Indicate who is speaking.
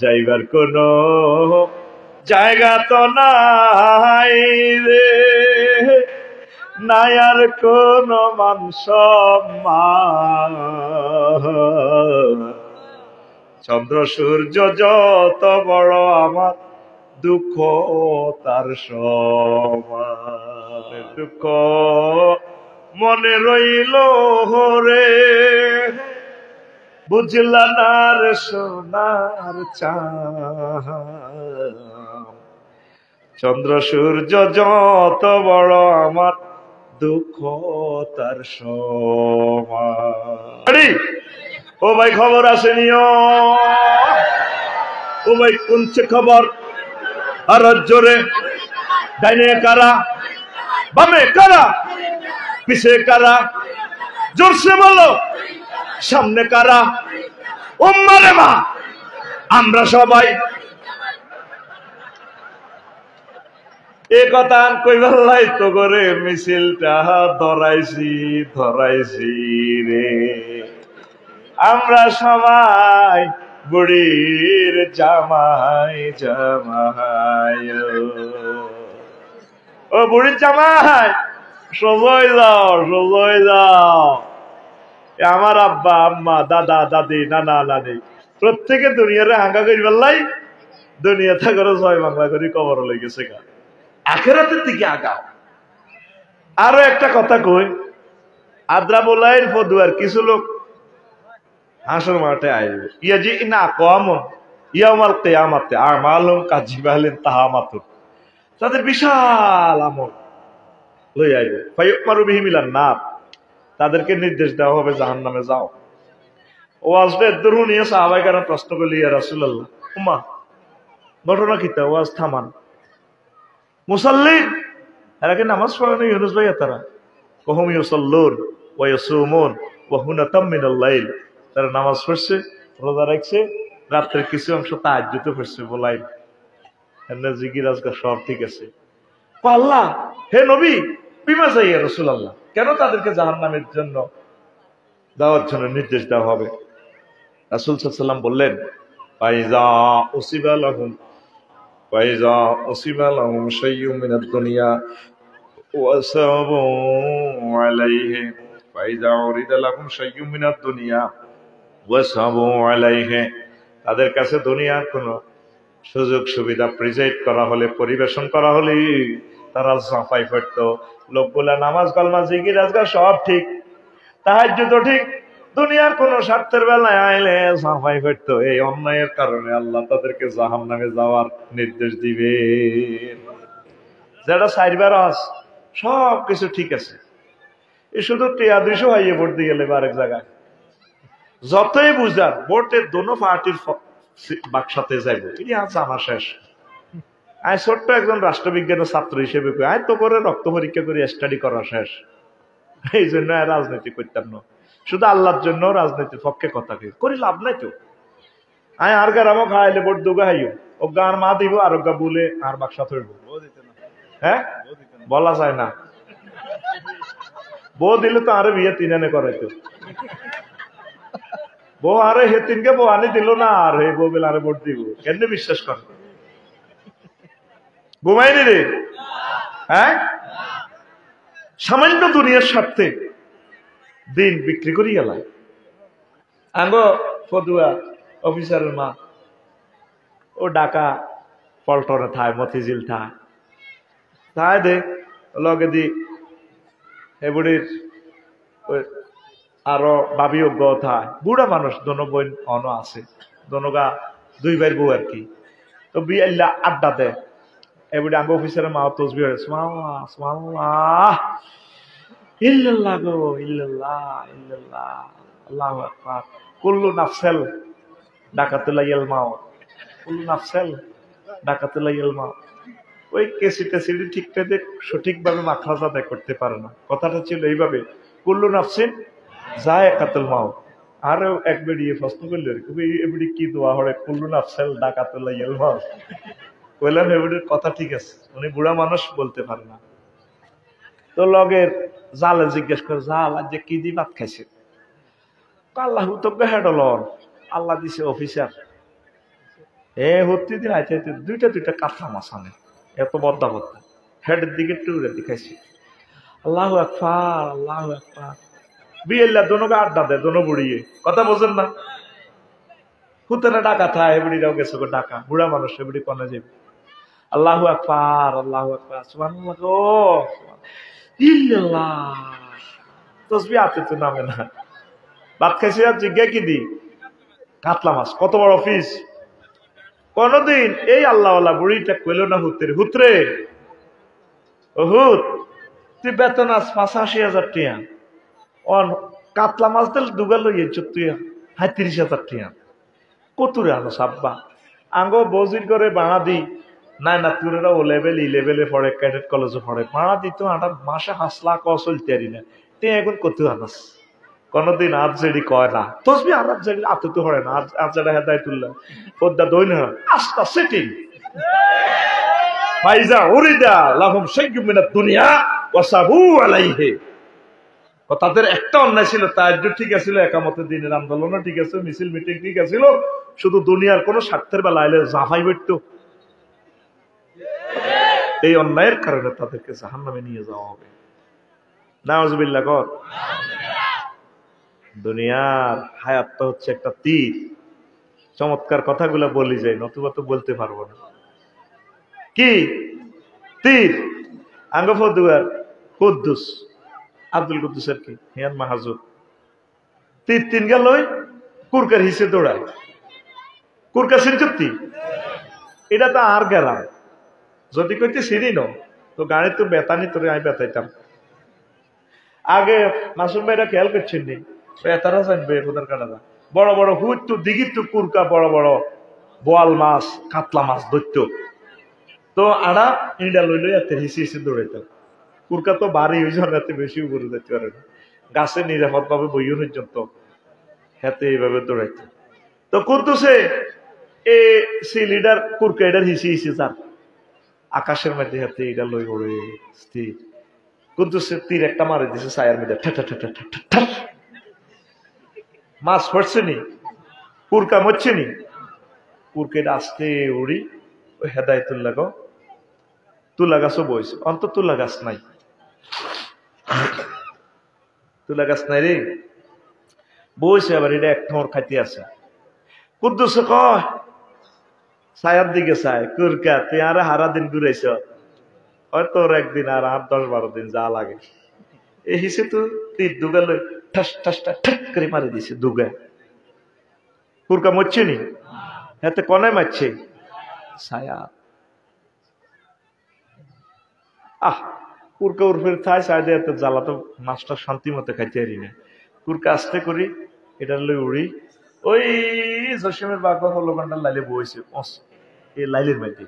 Speaker 1: যাইবার কোনো জায়গা তো নাই রে, নাই আর কোনো মান সম্মান। চন্দ্র সূর্য যত বড় আমার দুঃখ তার সমান। দুঃখ মনে রইল রে, বুঝলা না রে সোনার চাঁদ। চন্দ্র সূর্য যত বড় আমার দুঃখ তার সমান। ও ভাই খবর আসেনিও, ও ভাই কোনছে খবর? আর জোরে ডাইনে কারা, বামে কারা, পিছে কারা, জোরসে বলো সামনে কারা? উম্মারে মা আমরা সবাই এ কথা কইবাল্লাই তো করে মিছিলটা ধরাইছি ধরাইছি রে। আমরা সবাই বুড়ির জামাই জামাই, ও বুড়ির জামাই সজয় যাও সজয় যাও। আমার আব্বা আম্মা দাদা দাদি নানা নানি প্রত্যেকে দুনিয়ারে হাঙ্গা করি বেল্লাই, দুনিয়া থাকার ছয় বাংলা করি কবর লই গেছে গা। আখেরাতের দিকে আগাও। আরো একটা কথা কই, আদ্রা বলাইর ফদুয়ার কিছু লোক হাসর মাঠে আইবে, ইয়া জি না কমন ইয়াউমাল কিয়ামাতে আমালুম কাজিবালিন তাহামাতুন, তাদের বিশাল আমল লই আইবে। ফায়ুমারু বিহি মিলান নার, তাদেরকে নির্দেশ দেওয়া হবে জাহান্নামে যাও। ওয়াজটা দূর নিয়ে সাহাবায়ে কেরাম প্রশ্ন করল, ইয়া রাসূলুল্লাহ উম্মা ঘটনা কিতা? ওয়াজ থামান। মুসাল্লিন এরা কি নামাজ পড়ে না ইউনুস ভাইয়া? তারা কহুম ইউসাল্লুন ওয়া ইয়াসুমুন ওয়া হুনাতাম মিনাল লাইল, তারা নামাজ পড়ছে, রোজা রাখছে, রাতের কিছু অংশ তাহাজ্জুদ পড়ছে, বলাই এমনি জিকির আজকাল সব ঠিক আছে। আল্লাহ হে নবী বিমা চাই ইয়া রাসূলুল্লাহ, কেন তাদেরকে জাহান্নামের জন্য দেওয়ার জন্য নির্দেশ দেওয়া হবে? রাসূল সাল্লাল্লাহু আলাইহি ওয়াসাল্লাম বললেন, ফাইজা উসিবা লাহুম ফাইজা উসিবা লাহুম শাইয়ুম মিনাদ দুনিয়া ওয়াসাবু আলাইহি, ফাইজা উরিদা লাহুম শাইয়ুম মিনাদ দুনিয়া ওয়াসাবু আলাইহি, তাদের কাছে দুনিয়ার কোনো সুযোগ সুবিধা প্রেজেন্ট করা হলে, পরিবেশন করা হলে তারা সাফাই পড়তো। লোকগুলা নামাজ কালমা জিকির আজকাল সব ঠিক, তাহাজ্জুদ ঠিক, দুনিয়ার কোন স্বার্থের বেলায় আইলে সাফাই পড়তো। এই অন্যায়ের কারণে আল্লাহ তাদেরকে জাহান্নামে যাওয়ার নির্দেশ দিবে। যেটা সাইবার আস সব কিছু ঠিক আছে, এ শুধু টিয়া 200 হাইয়ে ভোট দিয়ে গেলে আরেক জায়গায় যতই বুঝার ভোটের দোনো পার্টির বাক্সাতে যাইব, এটি আছে আমার শেষ। আয় ছোট্ট একজন রাষ্ট্রবিজ্ঞানের ছাত্র হিসেবে আয় তো করে রক্ত পরীক্ষা করে স্টাডি করা শেষ। এই জন্য রাজনীতি করতাম না, শুধু আল্লাহর জন্য রাজনীতির পক্ষে কথা করি লাভ নাই তো। আয় আর গারামো খাইলে ভোট দুগা হাইও, অজ্ঞা আর মা দিব আর অজ্ঞা বলে আর বাক্সা থইব। হ্যাঁ বলা যায় না, বউ দিলে তো আরে বিয়ে 3 আনে করাইতো, বউ আরে হে 3কে বউ আনি দিল না, আর হে বউ বেলা আরে ভোট দিব। কেন বিশ্বাস করে ঘুমাইনি রে? হ্যাঁ সামান্য দুনিয়ার স্বার্থে দিন বিক্রি করি গেল। আঙ্গ ফদুয়া অফিসারের মা ও ঢাকা পল্টনে থায়, মতিঝিল থায়, তাই দে লগে দি এগুড়ির আরো ভাবি অজ্ঞ থায়, বুড়া মানুষ দোনো বোন অন আছে, দোনোগা 2 ভাইয়ের বউ আর কি। তো বিয়াল্লা আড্ডা দেয়, এবারে আঙ্গ অফিসারের মা তসবি সুবহানাল্লাহ সুবহানাল্লাহ ইল্লাল্লাহ গো ইল্লাল্লাহ ইল্লাল্লাহ আল্লাহু আকবার, কুল্লু নাফসাল ডাকাতুল্লাহিল মাউত, কুল্লু নাফসাল ডাকাতুল্লাহিল মাউত। ওই কেসিটা সিডি ঠিকঠাক সঠিকভাবে মাখরাজ আদায় করতে পারে না। কথাটা ছিল এইভাবে, কুল্লু নাফসিন যায়কাতুল মাউত। আর এক বেরিয়ে প্রশ্ন করলে এবারে কি দোয়া হরে কুল্লু নাফসাল ডাকাতুল্লাহিল মাউত, বললাম এবারের কথা ঠিক আছে, উনি বুড়া মানুষ বলতে পারে না। তো লগের জালে জিজ্ঞেস করে, জাল আজ কি দি ভাত খাইছে? আল্লাহ তো হেডলর, আল্লাহ দিছে অফিসার, হত্যি দিন আইতে দুইটা দুইটা কাতলা মাছ আনে, এত বদ্দা বদ্দা, হেডের দিকে টুরে দেখাইছি। আল্লাহু আকবার, আল্লাহু আকবার। বিয়েল্লা দোনোকে আড্ডা দেয়, দোনো বুড়িয়ে, কথা বোঝেন না? হুতেরা ডাকা থায়, বুড়িরাও গেছে গো ডাকা, বুড়া মানুষ বুড়ি কনে যাবে। আল্লাহু আকবার, আল্লাহু আকবার, সুবহানাল্লাহ গো, ইল্লাল্লাহ। তসবিহ হাতে তো নামে না। ভাত খাইছি আর জিজ্ঞা কি দি? কাতলা মাছ। কত বড় ফিস? কোনদিন এই আল্লাহওয়ালা বুড়িটা কইল না হুতরে, হুতরে ও হুত, তুই বেতন আস 85,000 টিয়া, অন কাতলা মাছ দিল দুগা লইয়ে তুই 35,000 টিয়া কতুরে আনো সাব্বা আঙ্গো বজির করে বাড়া দি নাই না তুরেরা ও লেভেল ই লেভেলে পড়ে, ক্যাডেট কলেজে পড়ে, বাড়া দিত আটা মাসে 5 লাখ চলতে পারি না, তুই এখন কত আনাস? কোনদিন আজ জেডি কয় না, তসবি আনাজ জেডি আতে তো হয় না, আজ যেটা হেদায়তুল্লাহ পদ্মা দইন আস্তা সেটিং ফাইজা উরিদা লাহুম শাইয়্যুম মিনাদ দুনিয়া ওয়াসাবু আলাইহি। তাদের একটা অন্যায় ছিল, তাহাজ্জুদ ঠিক আছিল, একামতের দিনের আন্দোলনও ঠিক আছে, মিছিল মিটিং ঠিক আছিল, শুধু দুনিয়ার কোন স্বার্থের বেলা আইলে জাফাই বেটতো। এই অন্যায়ের কারণে তাদেরকে জাহান্নামে নিয়ে যাওয়া হবে। নাউজুবিল্লাহ কর। দুনিয়ার হায়াতটা হচ্ছে একটা তীর। চমৎকার কথাগুলো বলি যায়, নতুবা তো বলতে পারবো না। কি তীর? আঙ্গ ফদুয়ার কুদ্দুস, আব্দুল কুদ্দুসের কি হিয়ান মাহাজুর তীর তিন গেল কুরকার হিসে দৌড়ায়, কুরকা সিনচুক্তি, এটা তো আর গেলাম যদি কইতে সিঁড়ি ন তো গাড়ি তো বেতানি তোরে আমি বেতাইতাম। আগে মাসুম ভাইরা খেয়াল করছেন নি, বেতারা জানবে কোথার কাটাটা বড় বড় হুট তো দিঘির তো কুরকা বড় বড় বোয়াল মাছ কাতলা মাছ ধরত, তো আড়া ইন্ডা লই লই এত হিসি হিসি দৌড়াইতাম। কুরকা তো বাড়ি হয়ে যাওয়ার রাতে বেশি উপরে যেতে পারে না, গাছে নিরাপদ ভাবে বইও পর্যন্ত হাতে এইভাবে দৌড়াইতো। তো কুদ্দুসে এ সি লিডার কুরকা এটার হিসি হিসি যার আকাশের মধ্যে হাতে এটা লই ওড়ে স্থির। কুদ্দুসের তীর একটা মারে দিছে ছায়ার মধ্যে, মাছ পড়ছে নি, কুরকা মরছে নি, কুরকে আসতে উড়ি ওই হেদায়তুল্লাহ গো তুলা গাছও বইছে, অন্তত তুলা গাছ নাই, তুলা গাছ নাই রে বইছে, আবার এটা এক ঠোঁর খাইতে আছে। কুদ্দুসে কয় ছায়ার দিকে চায়, কুরকা তুই আর হারা দিন ঘুরাইছ, হয়তো একদিন আর 8-10-12 দিন যা লাগে। এই হিসে তো তীর দুগাল ঠাস ঠাস ঠাস করে মারি দিছে দুগা। কুরকা মরছে নি, হাতে কনে মারছে ছায়া। কুরকা উর্ফের থাই ছায় দিয়ে এত জ্বালা তো মাছটা শান্তি মতো খাইতে পারি না। কুরকা আস্তে করি এটা লই উড়ি, ওই জসিমের বাঘ হলো ঘন্টার লাইলে বইছে এই লাইলের মধ্যে